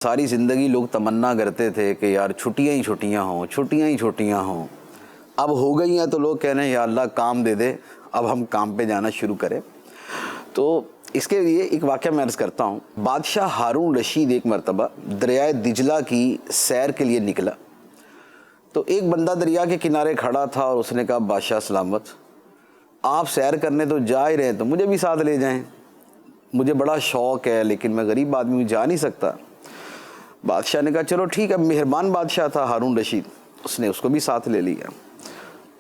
सारी ज़िंदगी लोग तमन्ना करते थे कि यार छुट्टियाँ ही छुट्टियाँ हों, छुट्टियाँ ही छुट्टियाँ हों। अब हो गई हैं तो लोग कह रहे हैं या अल्लाह काम दे दे, अब हम काम पे जाना शुरू करें। तो इसके लिए एक वाक़या मैं अर्ज़ करता हूँ। बादशाह हारून रशीद एक मरतबा दरियाए दिजला की सैर के लिए निकला। तो एक बंदा दरिया के किनारे खड़ा था और उसने कहा, बादशाह सलामत, आप सैर करने तो जा ही रहे हैं तो मुझे भी साथ ले जाएं। मुझे बड़ा शौक़ है लेकिन मैं गरीब आदमी हूँ, जा नहीं सकता। बादशाह ने कहा चलो ठीक है। मेहरबान बादशाह था हारून रशीद, उसने उसको भी साथ ले लिया।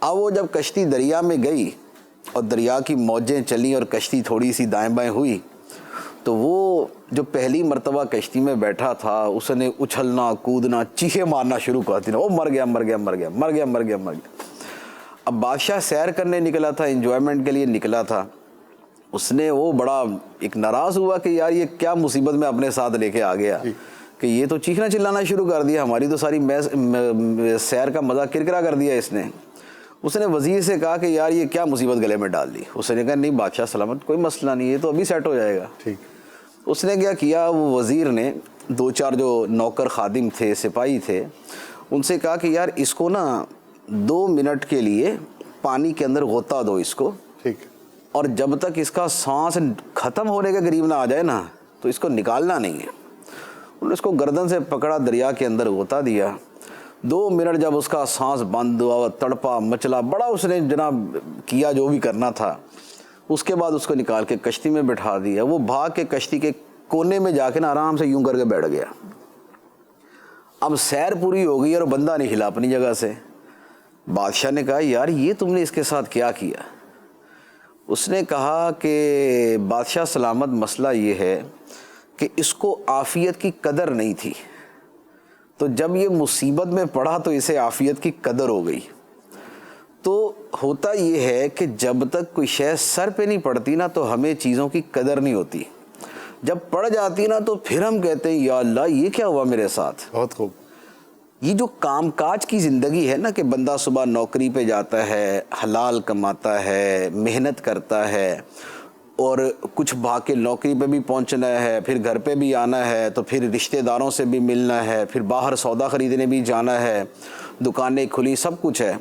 अब वो जब कश्ती दरिया में गई और दरिया की मौजें चली और कश्ती थोड़ी सी दाएं बाएं हुई, तो वो जो पहली मर्तबा कश्ती में बैठा था उसने उछलना कूदना चीखें मारना शुरू कर दी, वो मर गया मर गया मर गया मर गया मर गया मर गया। अब बादशाह सैर करने निकला था, एंजॉयमेंट के लिए निकला था। उसने वो बड़ा एक नाराज़ हुआ कि यार ये क्या मुसीबत में अपने साथ लेके आ गया कि ये तो चीखना चिल्लाना शुरू कर दिया, हमारी तो सारी सैर का मज़ा किरकिरा कर दिया इसने। उसने वज़ीर से कहा कि यार ये क्या मुसीबत गले में डाल दी। उसने कहा नहीं बादशाह सलामत, कोई मसला नहीं, ये तो अभी सेट हो जाएगा। ठीक। उसने क्या किया, वो वज़ीर ने दो चार जो नौकर खादिम थे, सिपाही थे, उनसे कहा कि यार इसको ना 2 मिनट के लिए पानी के अंदर गोता दो इसको, ठीक, और जब तक इसका सांस ख़त्म होने के करीब ना आ जाए ना तो इसको निकालना नहीं है। उन्होंने उसको गर्दन से पकड़ा, दरिया के अंदर गोता दिया। 2 मिनट जब उसका सांस बंद हुआ, तड़पा मचला, बड़ा उसने जनाब किया जो भी करना था। उसके बाद उसको निकाल के कश्ती में बिठा दिया। वो भाग के कश्ती के कोने में जाके ना आराम से यूं करके बैठ गया। अब सैर पूरी हो गई और बंदा नहीं हिला अपनी जगह से। बादशाह ने कहा यार ये तुमने इसके साथ क्या किया? उसने कहा कि बादशाह सलामत, मसला ये है कि इसको आफ़ियत की कदर नहीं थी, तो जब ये मुसीबत में पड़ा तो इसे आफ़ियत की कदर हो गई। तो होता ये है कि जब तक कोई शय सर पे नहीं पड़ती ना तो हमें चीज़ों की कदर नहीं होती। जब पड़ जाती ना तो फिर हम कहते हैं या अल्लाह ये क्या हुआ मेरे साथ। बहुत खूब। ये जो कामकाज की ज़िंदगी है ना कि बंदा सुबह नौकरी पे जाता है, हलाल कमाता है, मेहनत करता है, और कुछ भाग के नौकरी पे भी पहुंचना है, फिर घर पे भी आना है, तो फिर रिश्तेदारों से भी मिलना है, फिर बाहर सौदा ख़रीदने भी जाना है, दुकानें खुली, सब कुछ है।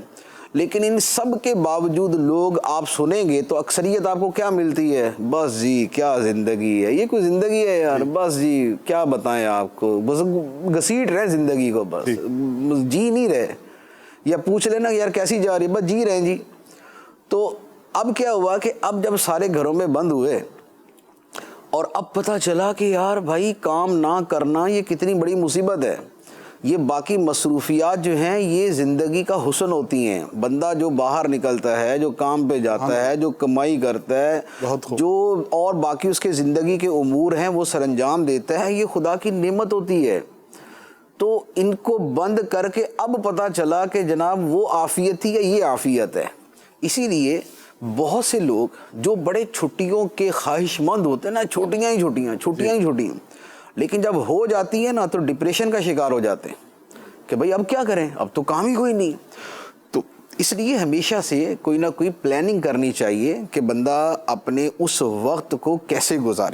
लेकिन इन सब के बावजूद लोग, आप सुनेंगे तो अक्सरियत आपको क्या मिलती है, बस जी क्या ज़िंदगी है, ये कोई ज़िंदगी है यार, बस जी क्या बताएं आपको, बस घसीट रहे ज़िंदगी को, बस जी नहीं रहे। या पूछ लेना यार कैसी जा रही, बस जी रहे जी। तो अब क्या हुआ कि अब जब सारे घरों में बंद हुए और अब पता चला कि यार भाई काम ना करना ये कितनी बड़ी मुसीबत है। ये बाकी मसरूफियात जो हैं ये ज़िंदगी का हुस्न होती हैं। बंदा जो बाहर निकलता है, जो काम पे जाता है, जो कमाई करता है, जो और बाकी उसके ज़िंदगी के उमूर हैं वो सरंजाम देता है, ये खुदा की नेमत होती है। तो इनको बंद करके अब पता चला कि जनाब वो आफ़ियत थी या ये आफ़ियत है। इसीलिए बहुत से लोग जो बड़े छुट्टियों के ख्वाहिशमंद होते हैं ना, छुट्टियाँ ही छुट्टियाँ, छुट्टियाँ ही छुट्टियाँ, लेकिन जब हो जाती है ना तो डिप्रेशन का शिकार हो जाते हैं कि भाई अब क्या करें, अब तो काम ही कोई नहीं। तो इसलिए हमेशा से कोई ना कोई प्लानिंग करनी चाहिए कि बंदा अपने उस वक्त को कैसे गुजारे।